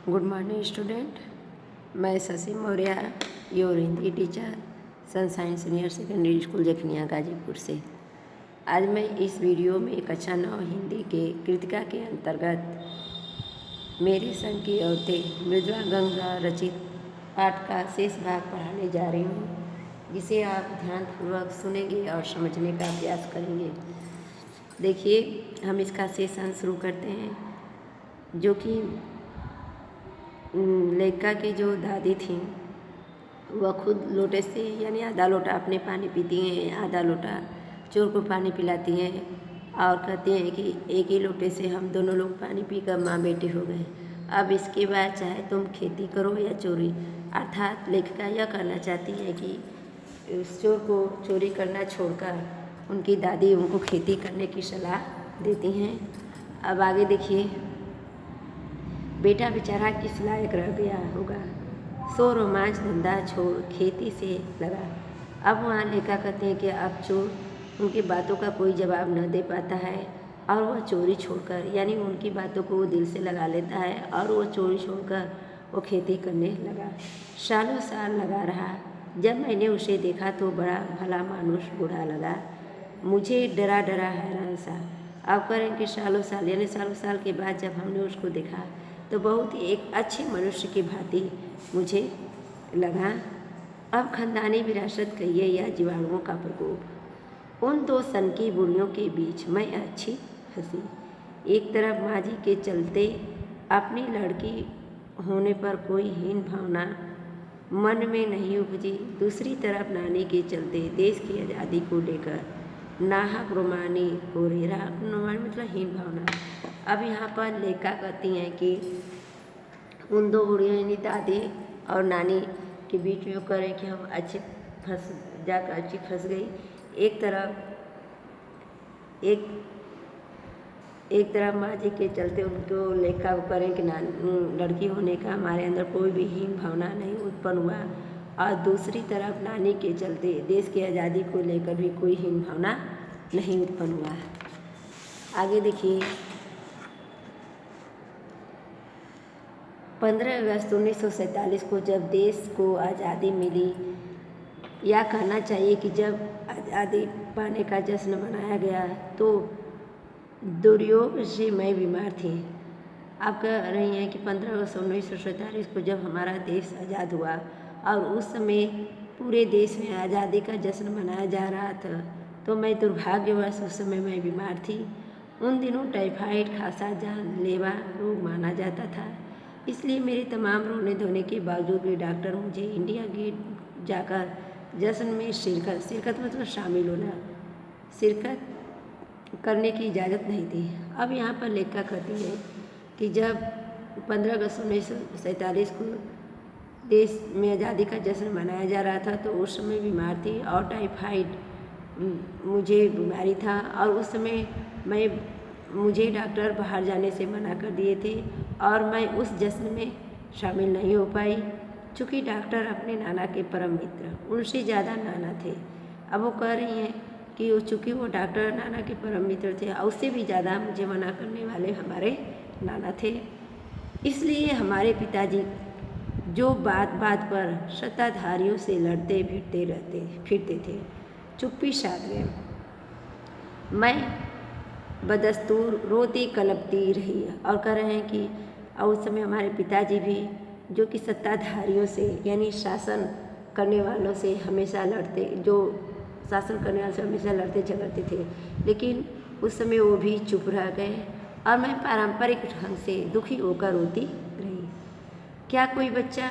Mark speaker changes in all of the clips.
Speaker 1: Good morning student. मैं Shashi Maurya, your Hindi teacher, sunshine senior secondary school Jakhania Ghazipur से। आज मैं इस वीडियो में कक्षा 9 हिंदी के कृतिका के अंतर्गत मेरे संग की औरतें मृदुला गंगा रचित पाठ का शेष भाग पढ़ाने जा रही हूँ, जिसे आप ध्यानपूर्वक सुनेंगे और समझने का प्रयास करेंगे। देखिए, हम इसका सेशन शुरू करते हैं, जो कि लेखिका की जो दादी थी वह खुद लोटे से यानी आधा लोटा अपने पानी पीती हैं, आधा लोटा चोर को पानी पिलाती हैं और कहती हैं कि एक ही लोटे से हम दोनों लोग पानी पीकर माँ बेटी हो गए। अब इसके बाद चाहे तुम खेती करो या चोरी, अर्थात लेखिका यह कहना चाहती है कि उस चोर को चोरी करना छोड़कर उनकी दादी उनको खेती करने की सलाह देती हैं। अब आगे देखिए, बेटा बेचारा किस लायक रह गया होगा, सो रोमांच धंधा छोड़ खेती से लगा। अब वहाँ लेखिका कहते हैं कि अब चोर उनकी बातों का कोई जवाब न दे पाता है और वह चोरी छोड़कर यानी उनकी बातों को वो दिल से लगा लेता है और वह चोरी छोड़कर वो खेती करने लगा। सालों साल लगा रहा। जब मैंने उसे देखा तो बड़ा भला मानुष बूढ़ा लगा, मुझे डरा डरा हैरान सा। अब करें कि सालों साल यानी सालों साल के बाद जब हमने उसको देखा तो बहुत ही एक अच्छे मनुष्य की भांति मुझे लगा। अब खानदानी विरासत कहिए या जीवाणुओं का प्रकोप, उन दो सनकी बुढ़ियों के बीच मैं अच्छी फंसी। एक तरफ माँ जी के चलते अपनी लड़की होने पर कोई हीन भावना मन में नहीं उपजी, दूसरी तरफ नानी के चलते देश की आज़ादी को लेकर नाहक रोमानी हो रहा मतलब हीन भावना। अब यहाँ पर लेखिका कहती हैं कि उन दो बुढ़ियों यानी दादी और नानी के बीच में करें कि हम अच्छी फंस गई। एक तरफ माँ जी के चलते उनको लेखिका को करें कि लड़की होने का हमारे अंदर कोई भी हीन भावना नहीं उत्पन्न हुआ और दूसरी तरफ नानी के चलते देश की आज़ादी को लेकर भी कोई हीन भावना नहीं उत्पन्न हुआ। आगे देखिए, 15 अगस्त 1947 को जब देश को आज़ादी मिली, या कहना चाहिए कि जब आज़ादी पाने का जश्न मनाया गया, तो दुर्योग से मैं बीमार थी। आप कह रही हैं कि 15 अगस्त 1947 को जब हमारा देश आज़ाद हुआ और उस समय पूरे देश में आज़ादी का जश्न मनाया जा रहा था, तो मैं दुर्भाग्यवश उस समय मैं बीमार थी। उन दिनों टाइफाइड खासा जानलेवा रोग माना जाता था, इसलिए मेरे तमाम रोने धोने के बावजूद भी डॉक्टर मुझे इंडिया गेट जाकर जश्न में शिरकत मतलब शामिल होना शिरकत करने की इजाज़त नहीं थी। अब यहाँ पर लेखिका कहती है कि जब 15 अगस्त 1947 को देश में आज़ादी का जश्न मनाया जा रहा था, तो उस समय बीमार थी और टाइफाइड मुझे बीमारी था और उस समय मुझे डॉक्टर बाहर जाने से मना कर दिए थे और मैं उस जश्न में शामिल नहीं हो पाई। चूँकि डॉक्टर अपने नाना के परम मित्र, उनसे ज़्यादा नाना थे। अब वो कह रही हैं कि चूँकि वो डॉक्टर नाना के परम मित्र थे और उससे भी ज़्यादा मुझे मना करने वाले हमारे नाना थे, इसलिए हमारे पिताजी जो बात बात पर सत्ताधारियों से लड़ते फिरते थे, चुप्पी साध गए। मैं बदस्तूर रोती कलपती रही और कह रहे हैं कि उस समय हमारे पिताजी भी जो कि सत्ताधारियों से यानी शासन करने वालों से हमेशा लड़ते झगड़ते थे, लेकिन उस समय वो भी चुप रह गए और मैं पारंपरिक ढंग से दुखी होकर रोती रही। क्या कोई बच्चा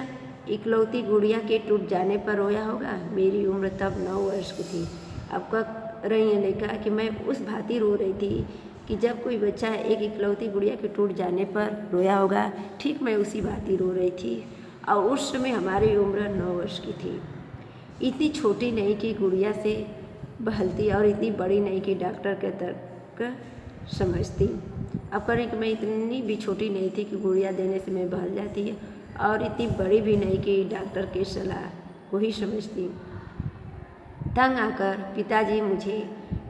Speaker 1: इकलौती गुड़िया के टूट जाने पर रोया होगा? मेरी उम्र तब 9 वर्ष की थी। अब कह रही है लेखिका कि मैं उस भांति रो रही थी कि जब कोई बच्चा एक इकलौती गुड़िया के टूट जाने पर रोया होगा, ठीक मैं उसी भांति रो रही थी और उस समय हमारी उम्र 9 वर्ष की थी। इतनी छोटी नहीं कि गुड़िया से बहलती और इतनी बड़ी नहीं कि डॉक्टर के तर्क समझती। अब करें कि मैं इतनी भी छोटी नहीं थी कि गुड़िया देने से मैं बहल जाती है और इतनी बड़ी भी नहीं कि डॉक्टर की सलाह को ही समझती। तंग आकर पिताजी मुझे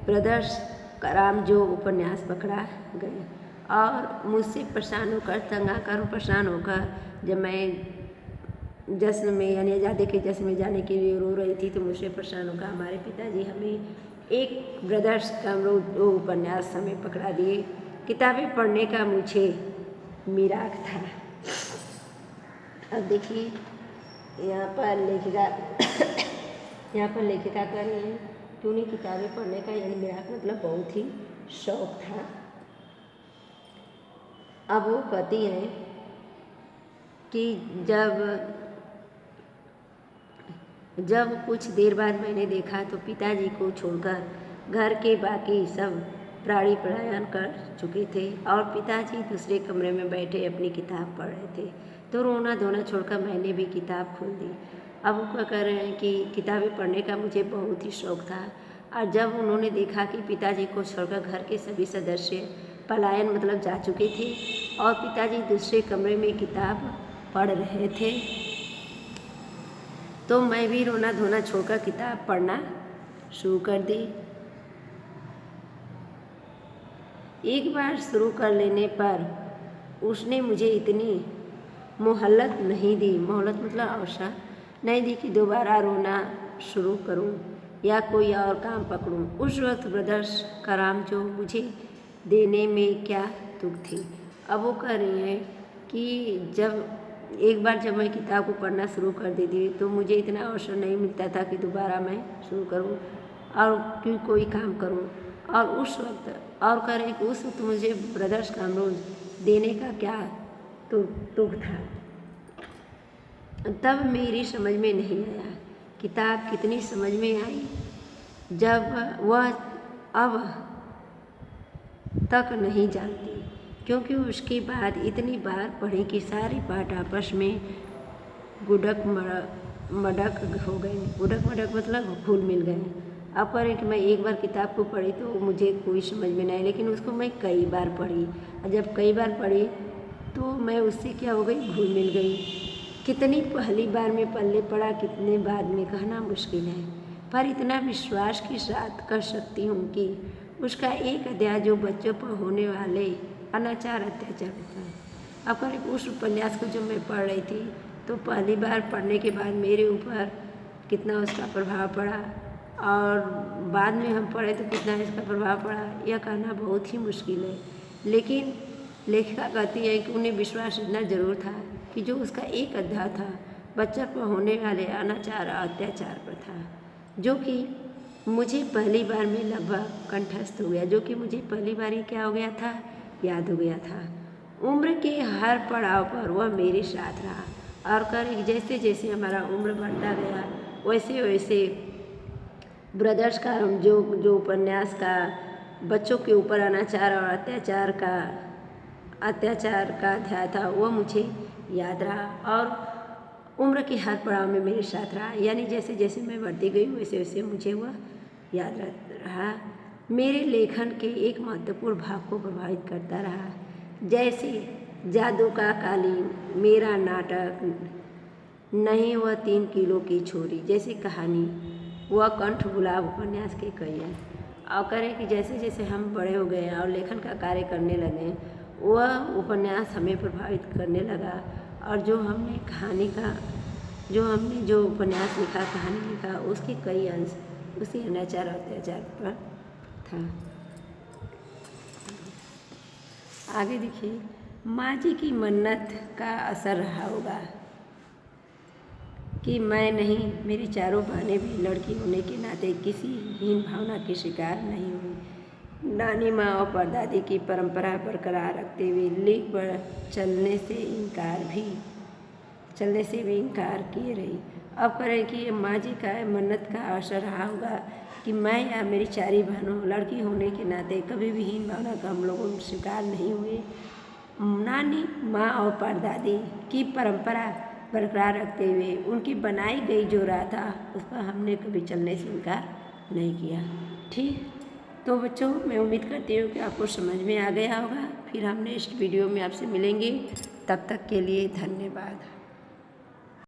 Speaker 1: ब्रदर्स कराम जो उपन्यास पकड़ा गए और मुझसे परेशान होकर, तंग आकर, परेशान होकर जब मैं जश्न में यानी आज़ादी के जश्न में जाने के लिए रो रही थी तो मुझसे परेशान होकर हमारे पिताजी हमें एक ब्रदर्स का वो उपन्यास हमें पकड़ा दिए। किताबें पढ़ने का मुझे मिराक था। अब देखिए यहाँ पर लेखिका कर रही है कि उन्हें किताबें पढ़ने का यानी मिराक मतलब बहुत ही शौक था। अब वो कहती हैं कि जब कुछ देर बाद मैंने देखा तो पिताजी को छोड़कर घर के बाकी सब प्राणी पलायन कर चुके थे और पिताजी दूसरे कमरे में बैठे अपनी किताब पढ़ रहे थे। तो रोना धोना छोड़कर मैंने भी किताब खोल दी। अब वो क्या कह रहे हैं कि किताबें पढ़ने का मुझे बहुत ही शौक था और जब उन्होंने देखा कि पिताजी को छोड़कर घर के सभी सदस्य पलायन मतलब जा चुके थे और पिताजी दूसरे कमरे में किताब पढ़ रहे थे तो मैं भी रोना धोना छोड़कर किताब पढ़ना शुरू कर दी। एक बार शुरू कर लेने पर उसने मुझे इतनी मोहलत नहीं दी, मोहलत मतलब अवसर नहीं दी कि दोबारा रोना शुरू करूं या कोई और काम पकड़ूं। उस वक्त ब्रदर्स कराम जो मुझे देने में क्या तुक थी। अब वो कह रही हैं कि एक बार जब मैं किताब को पढ़ना शुरू कर देती तो मुझे इतना अवसर नहीं मिलता था कि दोबारा मैं शुरू करूं और क्यों कोई काम करूं। और उस वक्त और करें कि उस वक्त मुझे ब्रदर्स कामरोज देने का क्या तुक था। तब मेरी समझ में नहीं आया किताब कितनी समझ में आई जब वह अब तक नहीं जानती, क्योंकि उसके बाद इतनी बार पढ़ी कि सारे पाठ आपस में गुडक मडक हो गए। गुडक मडक मतलब घुल मिल गए। अब करें कि मैं एक बार किताब को पढ़ी तो मुझे कोई समझ में नहीं आई, लेकिन उसको मैं कई बार पढ़ी और जब कई बार पढ़ी तो मैं उससे क्या हो गई, घुल मिल गई। कितनी पहली बार में पल्ले पड़ा, कितने बाद में कहना मुश्किल है, पर इतना विश्वास के साथ कर सकती हूँ कि उसका एक अध्याय जो बच्चों पर होने वाले अनाचार अत्याचार होता है। अब करें उस उपन्यास को जब मैं पढ़ रही थी तो पहली बार पढ़ने के बाद मेरे ऊपर कितना उसका प्रभाव पड़ा और बाद में हम पढ़े तो कितना इसका प्रभाव पड़ा, यह कहना बहुत ही मुश्किल है। लेकिन लेखिका कहती है कि उन्हें विश्वास इतना ज़रूर था कि जो उसका एक अध्याय था बच्चों पर होने वाले अनाचार और अत्याचार पर था, जो कि मुझे पहली बार में लगभग कंठस्थ हो गया, जो कि मुझे पहली बार ही क्या हो गया था, याद हो गया था। उम्र के हर पड़ाव पर वह मेरे साथ रहा और कर जैसे जैसे हमारा उम्र बढ़ता गया वैसे वैसे ब्रदर्स का जो उपन्यास का बच्चों के ऊपर अनाचार और अत्याचार का अध्याय था वह मुझे याद रहा और उम्र के हर पड़ाव में मेरे साथ रहा। यानी जैसे जैसे मैं बढ़ती गई वैसे वैसे मुझे वह याद रहा। मेरे लेखन के एक महत्वपूर्ण भाग को प्रभावित करता रहा, जैसे जादू का कालीन, मेरा नाटक नहीं वह 3 किलो की छोरी जैसी कहानी, वह कंठ गुलाब उपन्यास के कई हैं। और करें कि जैसे जैसे हम बड़े हो गए और लेखन का कार्य करने लगे वह उपन्यास हमें प्रभावित करने लगा और जो उपन्यास लिखा, कहानी लिखा, उसके कई अंश उसी अनाचार और अत्याचार पर था। आगे देखिए, माँ जी की मन्नत का असर रहा होगा कि मैं नहीं, मेरी चारों बहनें भी लड़की होने के नाते किसी हीन भावना की शिकार नहीं हुई। नानी माँ और परदादी की परंपरा बरकरार रखते हुए लीक पर चलने से भी इनकार किए रही। अब करें कि माँ जी का मन्नत का असर रहा होगा कि मैं या मेरी चारी बहनों लड़की होने के नाते कभी भी हीन भावना का हम लोगों शिकार नहीं हुए। नानी माँ और परदादी की परंपरा बरकरार रखते हुए उनकी बनाई गई जो राह था उस पर हमने कभी चलने से इनकार नहीं किया। ठीक, तो बच्चों मैं उम्मीद करती हूँ कि आपको समझ में आ गया होगा। फिर हम नेक्स्ट वीडियो में आपसे मिलेंगे, तब तक के लिए धन्यवाद।